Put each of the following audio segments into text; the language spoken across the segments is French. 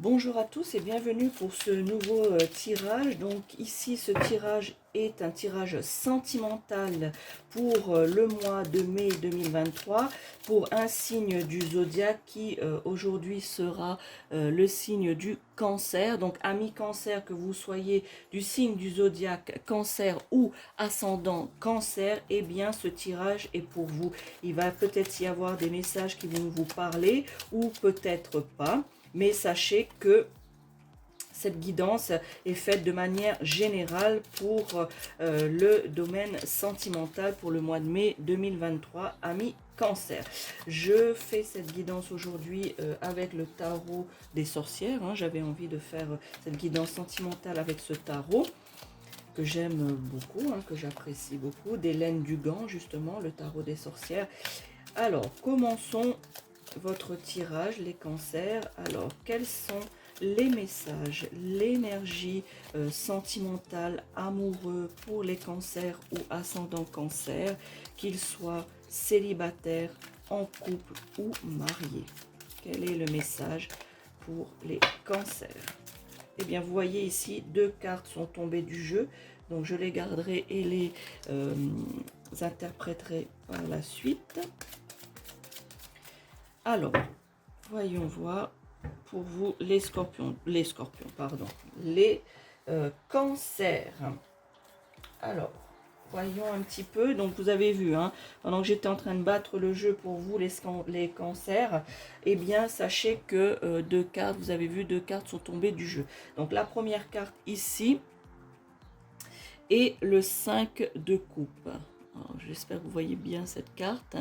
Bonjour à tous et bienvenue pour ce nouveau tirage. Donc ici ce tirage est un tirage sentimental pour le mois de mai 2023 pour un signe du zodiaque qui aujourd'hui sera le signe du Cancer. Donc amis Cancer, que vous soyez du signe du zodiaque Cancer ou ascendant Cancer, eh bien ce tirage est pour vous. Il va peut-être y avoir des messages qui vont vous parler ou peut-être pas. Mais sachez que cette guidance est faite de manière générale pour le domaine sentimental pour le mois de mai 2023, amis Cancer. Je fais cette guidance aujourd'hui avec le tarot des sorcières. J'avais envie de faire cette guidance sentimentale avec ce tarot que j'aime beaucoup, que j'apprécie beaucoup, d'Hélène Dugan, justement, le tarot des sorcières. Alors, commençons votre tirage, les cancers. Alors, quels sont les messages, l'énergie sentimentale, amoureux pour les cancers ou ascendant cancer, qu'ils soient célibataires, en couple ou mariés? Quel est le message pour les cancers? Eh bien, vous voyez ici, deux cartes sont tombées du jeu. Donc, je les garderai et les interpréterai par la suite. Alors, voyons voir pour vous les scorpions, les cancers. Alors, voyons un petit peu. Donc, vous avez vu, pendant que j'étais en train de battre le jeu pour vous, les cancers, eh bien, sachez que deux cartes, vous avez vu, deux cartes sont tombées du jeu. Donc, la première carte ici est le 5 de coupe. J'espère que vous voyez bien cette carte.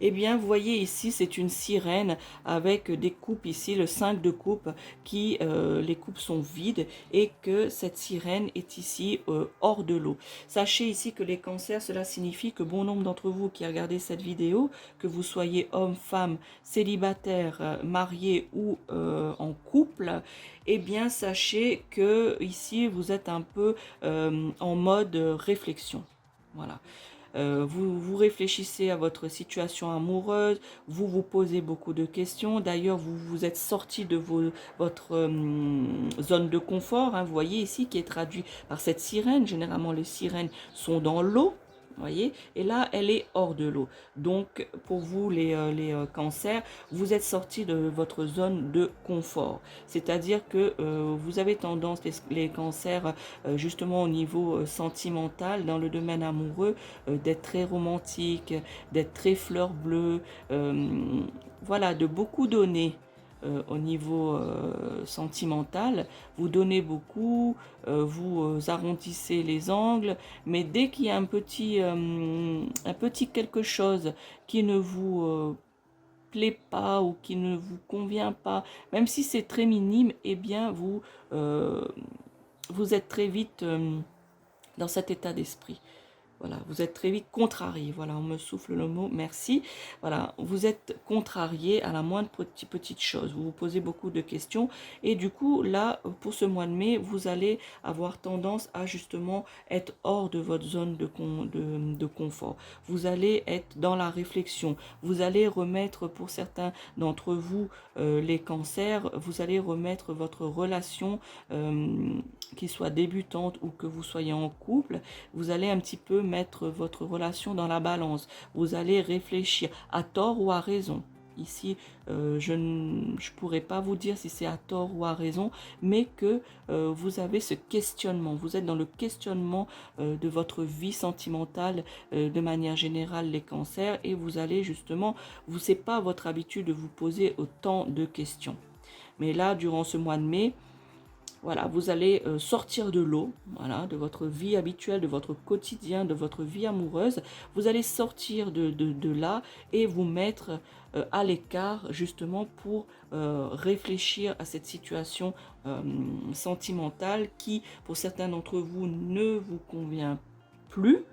Eh bien, vous voyez ici, c'est une sirène avec des coupes ici, le 5 de coupe, qui les coupes sont vides et que cette sirène est ici hors de l'eau. Sachez ici que les cancers, cela signifie que bon nombre d'entre vous qui regardez cette vidéo, que vous soyez homme, femme, célibataire, marié ou en couple, eh bien, sachez que ici, vous êtes un peu en mode réflexion. Voilà. Vous réfléchissez à votre situation amoureuse, vous vous posez beaucoup de questions. D'ailleurs, vous êtes sorti de votre zone de confort. Vous voyez ici, qui est traduit par cette sirène. Généralement, les sirènes sont dans l'eau. Voyez, et là elle est hors de l'eau. Donc pour vous les cancers, vous êtes sorti de votre zone de confort, c'est à dire que vous avez tendance, les cancers, justement au niveau sentimental, dans le domaine amoureux, d'être très romantique, d'être très fleur bleue, voilà, de beaucoup donner. Au niveau sentimental, vous donnez beaucoup, vous arrondissez les angles, mais dès qu'il y a un petit quelque chose qui ne vous plaît pas ou qui ne vous convient pas, même si c'est très minime, eh bien vous êtes très vite dans cet état d'esprit. Voilà, vous êtes très vite contrarié. Voilà, on me souffle le mot, merci. Voilà, vous êtes contrarié à la moindre petite chose. Vous vous posez beaucoup de questions. Et du coup, là, pour ce mois de mai, vous allez avoir tendance à justement être hors de votre zone de confort. Vous allez être dans la réflexion. Vous allez remettre, pour certains d'entre vous, les cancers, vous allez remettre votre relation, qu'il soit débutante ou que vous soyez en couple, vous allez un petit peu mettre votre relation dans la balance. Vous allez réfléchir à tort ou à raison. Ici, je ne pourrais pas vous dire si c'est à tort ou à raison, mais que vous avez ce questionnement. Vous êtes dans le questionnement de votre vie sentimentale de manière générale, les cancers, et vous allez justement, c'est pas votre habitude de vous poser autant de questions. Mais là, durant ce mois de mai, voilà, vous allez sortir de l'eau, voilà, de votre vie habituelle, de votre quotidien, de votre vie amoureuse. Vous allez sortir de là et vous mettre à l'écart justement pour réfléchir à cette situation sentimentale qui, pour certains d'entre vous, ne vous convient plus,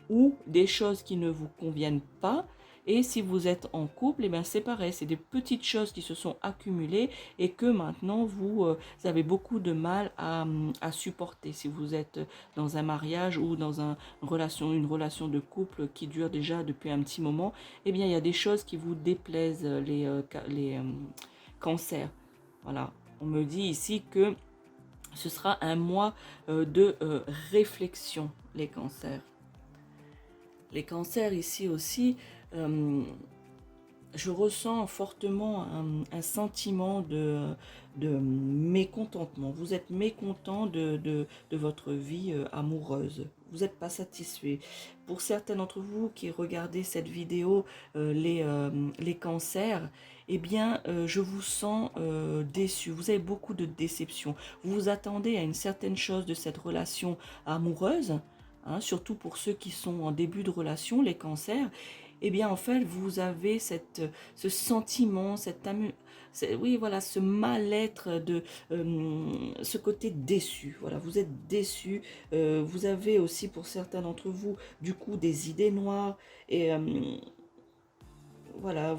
ou des choses qui ne vous conviennent pas. Et si vous êtes en couple, eh bien c'est pareil, c'est des petites choses qui se sont accumulées et que maintenant vous avez beaucoup de mal à supporter. Si vous êtes dans un mariage ou dans une relation de couple qui dure déjà depuis un petit moment, eh bien il y a des choses qui vous déplaisent, les cancers. Voilà. On me dit ici que ce sera un mois de réflexion, les cancers. Les cancers ici aussi, je ressens fortement un sentiment de mécontentement. Vous êtes mécontent de votre vie amoureuse. Vous n'êtes pas satisfait. Pour certains d'entre vous qui regardez cette vidéo, les cancers, eh bien, je vous sens déçu. Vous avez beaucoup de déception. Vous vous attendez à une certaine chose de cette relation amoureuse, hein, surtout pour ceux qui sont en début de relation, les cancers. Eh bien, en fait, vous avez ce sentiment, oui, voilà, ce mal-être, ce côté déçu. Voilà, vous êtes déçu. Vous avez aussi, pour certains d'entre vous, du coup, des idées noires. Et voilà,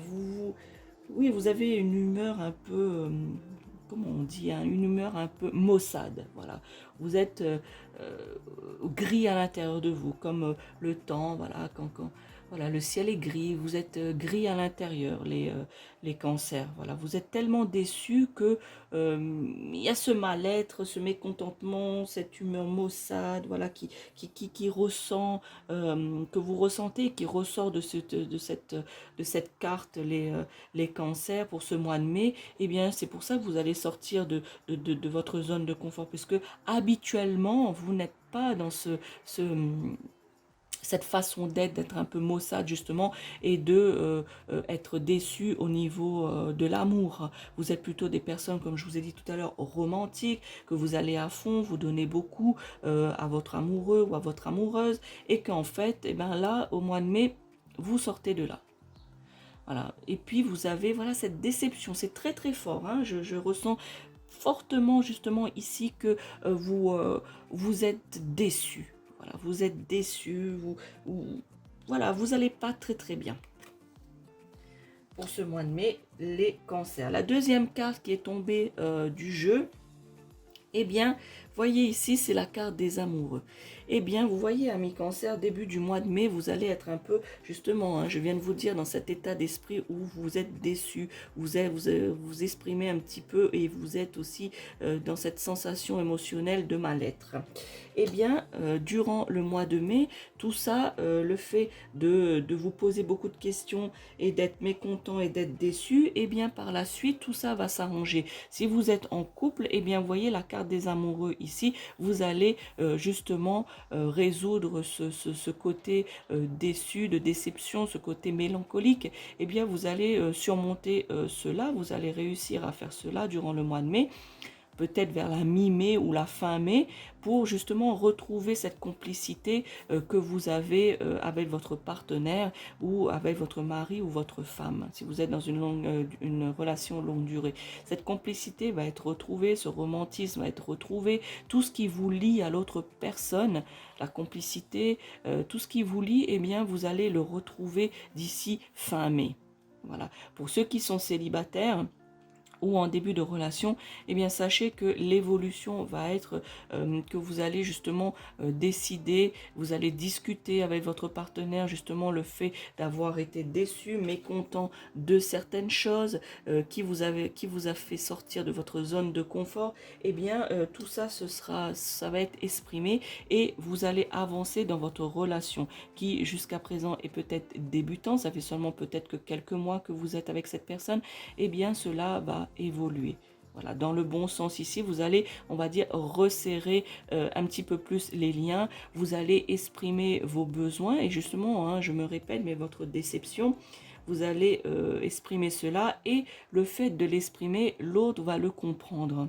oui, vous avez une humeur un peu, comment on dit, hein, une humeur un peu maussade. Voilà, vous êtes gris à l'intérieur de vous, comme le temps, voilà, voilà, le ciel est gris, vous êtes gris à l'intérieur, les cancers. Voilà, vous êtes tellement déçus que il y a ce mal-être, ce mécontentement, cette humeur maussade, voilà, qui ressent, que vous ressentez, qui ressort de cette carte, les cancers pour ce mois de mai. Eh bien, c'est pour ça que vous allez sortir de votre zone de confort, puisque habituellement, vous n'êtes pas dans cette façon d'être un peu maussade justement, et être déçu au niveau de l'amour. Vous êtes plutôt des personnes, comme je vous ai dit tout à l'heure, romantiques, que vous allez à fond, vous donnez beaucoup à votre amoureux ou à votre amoureuse, et qu'en fait, eh ben là, au mois de mai, vous sortez de là. Voilà. Et puis vous avez, voilà, cette déception, c'est très très fort, hein. Je ressens fortement justement ici que vous êtes déçu. Voilà, vous êtes déçu, voilà, vous n'allez pas très très bien. Pour ce mois de mai, les cancers. La deuxième carte qui est tombée du jeu, eh bien, voyez ici, c'est la carte des amoureux. Eh bien, vous voyez, amis cancer, début du mois de mai, vous allez être un peu, justement, hein, je viens de vous dire, dans cet état d'esprit où vous êtes déçu, vous exprimez un petit peu, et vous êtes aussi dans cette sensation émotionnelle de mal-être. Eh bien, durant le mois de mai, tout ça, le fait de vous poser beaucoup de questions et d'être mécontent et d'être déçu, eh bien, par la suite, tout ça va s'arranger. Si vous êtes en couple, eh bien, voyez la carte des amoureux ici, vous allez justement résoudre ce côté déçu, de déception, ce côté mélancolique. Eh bien, vous allez surmonter cela, vous allez réussir à faire cela durant le mois de mai, peut-être vers la mi-mai ou la fin mai, pour justement retrouver cette complicité que vous avez avec votre partenaire, ou avec votre mari ou votre femme, si vous êtes dans une relation longue durée. Cette complicité va être retrouvée, ce romantisme va être retrouvé, tout ce qui vous lie à l'autre personne, la complicité, tout ce qui vous lie, eh bien vous allez le retrouver d'ici fin mai. Voilà. Pour ceux qui sont célibataires ou en début de relation, eh bien sachez que l'évolution va être que vous allez justement décider, vous allez discuter avec votre partenaire justement le fait d'avoir été déçu, mécontent de certaines choses qui vous a fait sortir de votre zone de confort. Eh bien tout ça, ça va être exprimé, et vous allez avancer dans votre relation qui jusqu'à présent est peut-être débutant, ça fait seulement peut-être que quelques mois que vous êtes avec cette personne. Eh bien cela va évoluer. Voilà, dans le bon sens ici, vous allez, on va dire, resserrer un petit peu plus les liens, vous allez exprimer vos besoins, et justement, hein, je me répète, mais votre déception, vous allez exprimer cela, et le fait de l'exprimer, l'autre va le comprendre.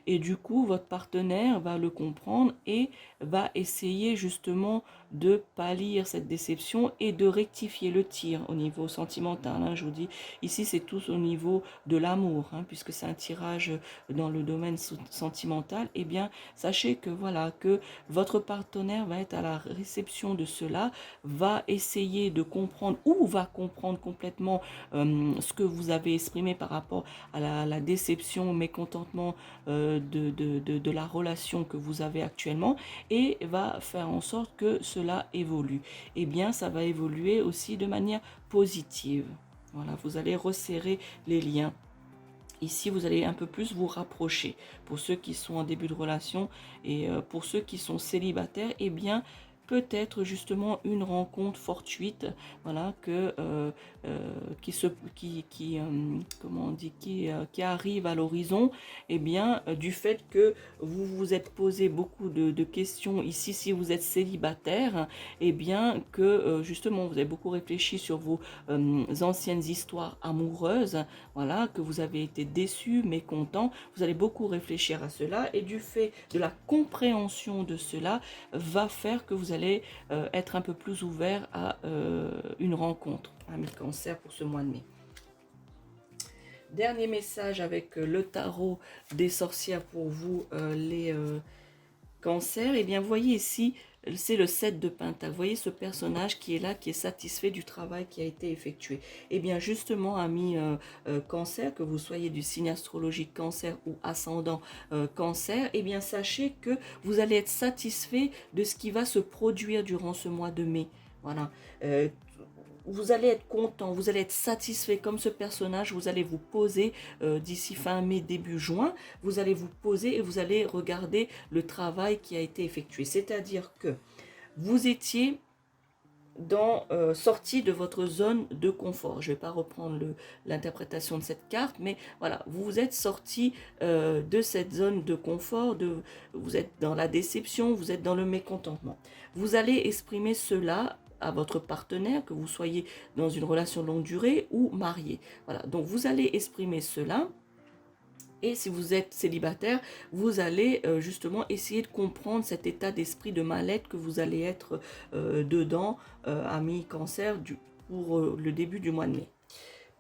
Et du coup, votre partenaire va le comprendre et va essayer justement de pallier cette déception et de rectifier le tir au niveau sentimental. Hein, je vous dis, ici, c'est tout au niveau de l'amour, hein, puisque c'est un tirage dans le domaine sentimental. Eh bien, sachez que voilà, que votre partenaire va être à la réception de cela, va essayer de comprendre, ou va comprendre complètement ce que vous avez exprimé par rapport à la déception, au mécontentement de la relation que vous avez actuellement, et va faire en sorte que cela évolue. Eh bien, ça va évoluer aussi de manière positive. Voilà, vous allez resserrer les liens. Ici, vous allez un peu plus vous rapprocher. Pour ceux qui sont en début de relation et pour ceux qui sont célibataires, eh bien, peut-être justement une rencontre fortuite, voilà, comment on dit, qui arrive à l'horizon, eh bien, du fait que vous vous êtes posé beaucoup de questions ici, si vous êtes célibataire, eh bien, que justement, vous avez beaucoup réfléchi sur vos anciennes histoires amoureuses, voilà, que vous avez été déçu, mécontent, vous allez beaucoup réfléchir à cela, et du fait de la compréhension de cela, va faire que vous allez être un peu plus ouvert à une rencontre, amis Cancer, pour ce mois de mai. Dernier message avec le tarot des sorcières pour vous, les Cancers. Et bien, voyez ici, c'est le 7 de Pentacle. Vous voyez ce personnage qui est là, qui est satisfait du travail qui a été effectué. Et bien, justement, amis Cancer, que vous soyez du signe astrologique Cancer ou ascendant Cancer, et bien, sachez que vous allez être satisfait de ce qui va se produire durant ce mois de mai. Voilà. Vous allez être content, vous allez être satisfait comme ce personnage, vous allez vous poser d'ici fin mai, début juin, vous allez vous poser et vous allez regarder le travail qui a été effectué. C'est-à-dire que vous étiez sorti de votre zone de confort. Je ne vais pas reprendre l'interprétation de cette carte, mais voilà, vous êtes sorti de cette zone de confort, vous êtes dans la déception, vous êtes dans le mécontentement. Vous allez exprimer cela à votre partenaire, que vous soyez dans une relation longue durée ou marié. Voilà, donc vous allez exprimer cela. Et si vous êtes célibataire, vous allez justement essayer de comprendre cet état d'esprit de mal-être que vous allez être dedans, amis Cancer, pour le début du mois de mai.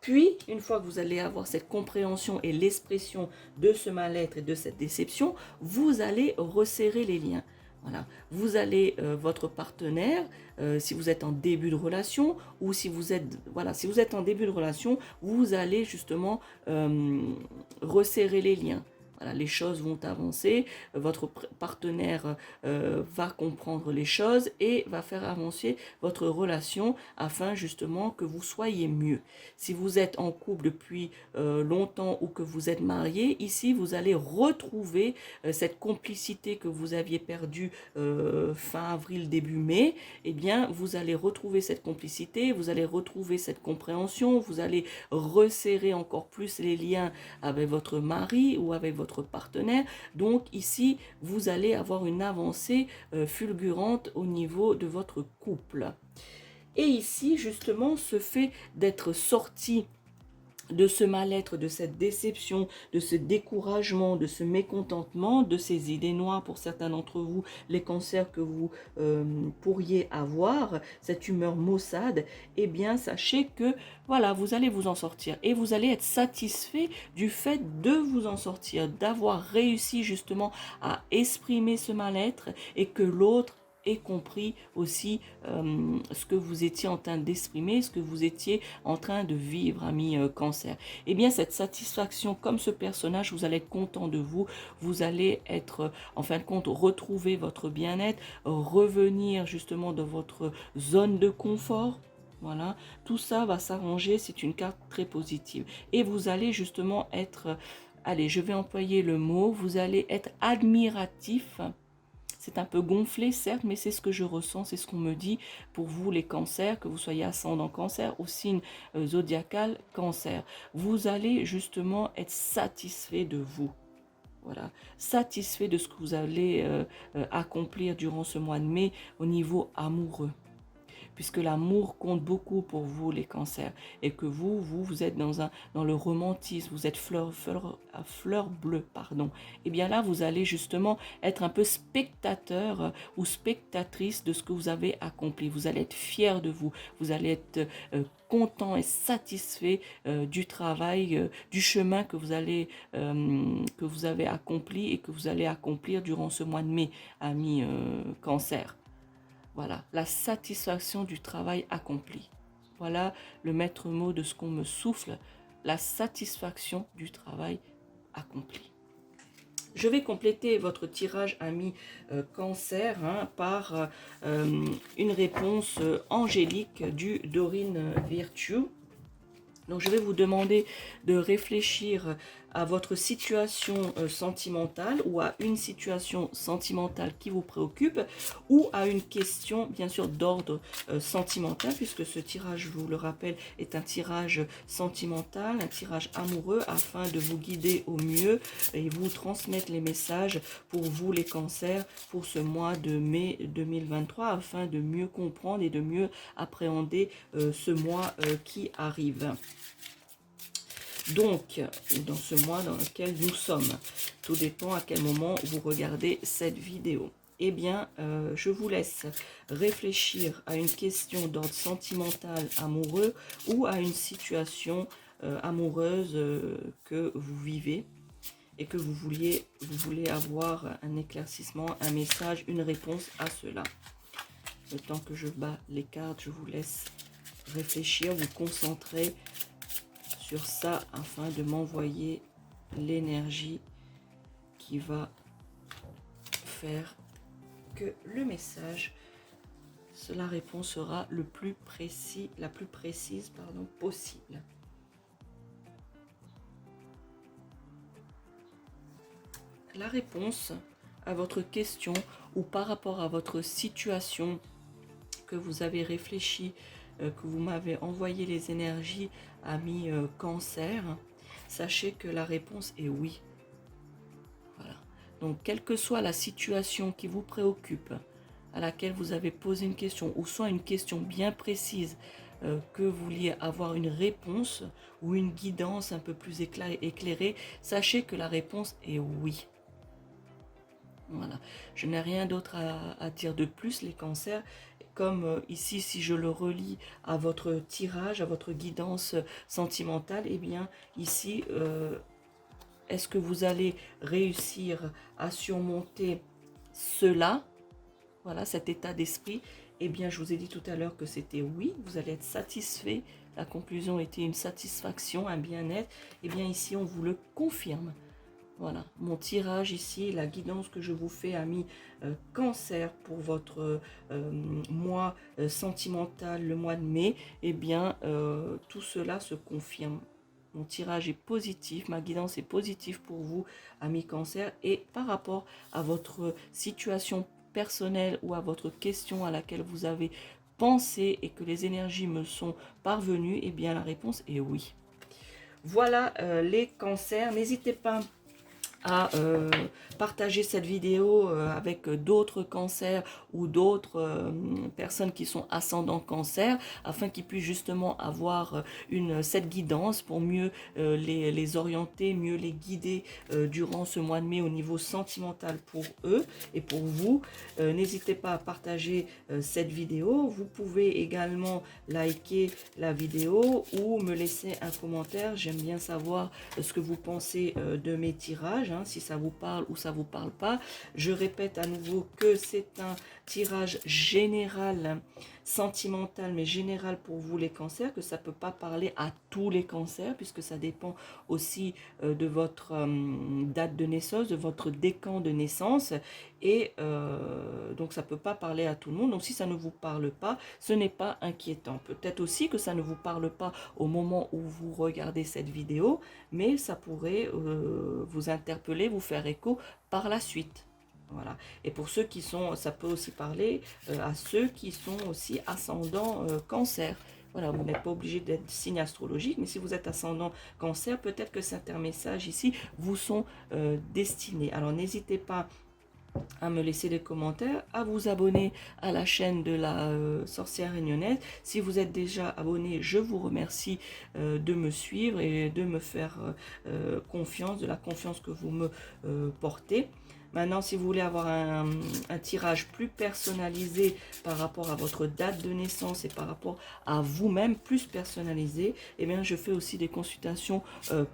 Puis, une fois que vous allez avoir cette compréhension et l'expression de ce mal-être et de cette déception, vous allez resserrer les liens. Voilà. Vous allez, votre partenaire, si vous êtes en début de relation, ou si vous êtes, voilà, si vous êtes en début de relation, vous allez justement resserrer les liens. Voilà, les choses vont avancer, votre partenaire va comprendre les choses et va faire avancer votre relation afin justement que vous soyez mieux. Si vous êtes en couple depuis longtemps ou que vous êtes marié, ici vous allez retrouver cette complicité que vous aviez perdue fin avril, début mai. Eh bien, vous allez retrouver cette complicité, vous allez retrouver cette compréhension, vous allez resserrer encore plus les liens avec votre mari ou avec votre partenaire. Donc ici, vous allez avoir une avancée fulgurante au niveau de votre couple. Et ici, justement, ce fait d'être sorti de ce mal-être, de cette déception, de ce découragement, de ce mécontentement, de ces idées noires pour certains d'entre vous, les cancers que vous pourriez avoir, cette humeur maussade, eh bien sachez que voilà, vous allez vous en sortir et vous allez être satisfait du fait de vous en sortir, d'avoir réussi justement à exprimer ce mal-être et que l'autre ait compris aussi ce que vous étiez en train d'exprimer, ce que vous étiez en train de vivre, ami Cancer. Eh bien, cette satisfaction, comme ce personnage, vous allez être content de vous, vous allez être, en fin de compte, retrouver votre bien-être, revenir justement de votre zone de confort. Voilà, tout ça va s'arranger, c'est une carte très positive. Et vous allez justement être, allez, je vais employer le mot, vous allez être admiratif. C'est un peu gonflé, certes, mais c'est ce que je ressens, c'est ce qu'on me dit pour vous, les cancers, que vous soyez ascendant cancer ou signe zodiacal cancer. Vous allez justement être satisfait de vous. Voilà, satisfait de ce que vous allez accomplir durant ce mois de mai au niveau amoureux. Puisque l'amour compte beaucoup pour vous, les cancers, et que vous êtes dans le romantisme, vous êtes fleur bleue, pardon. Et bien là, vous allez justement être un peu spectateur ou spectatrice de ce que vous avez accompli. Vous allez être fier de vous, vous allez être content et satisfait du travail, du chemin que vous avez accompli et que vous allez accomplir durant ce mois de mai, amis cancer. Voilà, la satisfaction du travail accompli. Voilà le maître mot de ce qu'on me souffle, la satisfaction du travail accompli. Je vais compléter votre tirage, ami cancer, par une réponse angélique du Dorine Virtue. Donc, je vais vous demander de réfléchir à votre situation sentimentale ou à une situation sentimentale qui vous préoccupe ou à une question, bien sûr, d'ordre sentimental, puisque ce tirage, je vous le rappelle, est un tirage sentimental, un tirage amoureux, afin de vous guider au mieux et vous transmettre les messages pour vous, les cancers, pour ce mois de mai 2023, afin de mieux comprendre et de mieux appréhender ce mois qui arrive. Donc, dans ce mois dans lequel nous sommes, tout dépend à quel moment vous regardez cette vidéo. Eh bien, je vous laisse réfléchir à une question d'ordre sentimental, amoureux, ou à une situation amoureuse que vous vivez et que vous voulez avoir un éclaircissement, un message, une réponse à cela. Le temps que je bats les cartes, je vous laisse réfléchir, vous concentrer sur ça afin de m'envoyer l'énergie qui va faire que le message, la réponse sera la plus précise possible. La réponse à votre question ou par rapport à votre situation que vous avez réfléchi, que vous m'avez envoyé les énergies, ami cancer, sachez que la réponse est oui. Voilà. Donc, quelle que soit la situation qui vous préoccupe, à laquelle vous avez posé une question, ou soit une question bien précise, que vous vouliez avoir une réponse ou une guidance un peu plus éclairée, sachez que la réponse est oui. Voilà. Je n'ai rien d'autre à dire de plus, les cancers. Comme ici, si je le relie à votre tirage, à votre guidance sentimentale, eh bien, ici, est-ce que vous allez réussir à surmonter cela, voilà, cet état d'esprit? Eh bien, je vous ai dit tout à l'heure que c'était oui, vous allez être satisfait. La conclusion était une satisfaction, un bien-être. Eh bien, ici, on vous le confirme. Voilà, mon tirage ici, la guidance que je vous fais, amis cancer, pour votre mois sentimental, le mois de mai, eh bien, tout cela se confirme. Mon tirage est positif, ma guidance est positive pour vous, amis cancer, et par rapport à votre situation personnelle ou à votre question à laquelle vous avez pensé et que les énergies me sont parvenues, eh bien, la réponse est oui. Voilà les cancers, n'hésitez pas à partager cette vidéo avec d'autres cancers ou d'autres personnes qui sont ascendants cancer, afin qu'ils puissent justement avoir cette guidance pour mieux les orienter, mieux les guider durant ce mois de mai au niveau sentimental pour eux et pour vous. N'hésitez pas à partager cette vidéo. Vous pouvez également liker la vidéo ou me laisser un commentaire. J'aime bien savoir ce que vous pensez de mes tirages, si ça vous parle ou ça vous parle pas. Je répète à nouveau que c'est un tirage général, sentimental, mais général pour vous les cancers, que ça peut pas parler à tous les cancers, puisque ça dépend aussi de votre date de naissance, de votre décan de naissance, et donc ça peut pas parler à tout le monde. Donc si ça ne vous parle pas, ce n'est pas inquiétant. Peut-être aussi que ça ne vous parle pas au moment où vous regardez cette vidéo, mais ça pourrait vous interpeller, vous faire écho par la suite. Voilà. Et pour ceux qui sont, ça peut aussi parler à ceux qui sont aussi ascendants cancer. Voilà, vous n'êtes pas obligé d'être signe astrologique, mais si vous êtes ascendant cancer, peut-être que certains messages ici vous sont destinés. Alors n'hésitez pas à me laisser des commentaires, à vous abonner à la chaîne de la sorcière réunionnaise. Si vous êtes déjà abonné, je vous remercie de me suivre et de me faire confiance, de la confiance que vous me portez. Maintenant, si vous voulez avoir un tirage plus personnalisé par rapport à votre date de naissance et par rapport à vous-même, plus personnalisé, eh bien, je fais aussi des consultations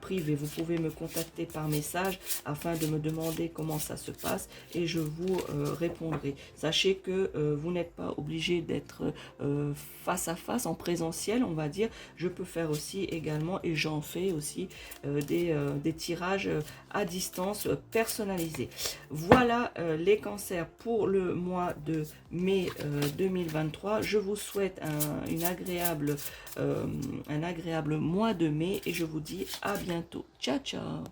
privées. Vous pouvez me contacter par message afin de me demander comment ça se passe et je vous répondrai. Sachez que vous n'êtes pas obligé d'être face à face, en présentiel, on va dire. Je peux faire aussi également, et j'en fais aussi, des tirages à distance personnalisés. Voilà les cancers pour le mois de mai 2023. Je vous souhaite un agréable mois de mai et je vous dis à bientôt. Ciao, ciao.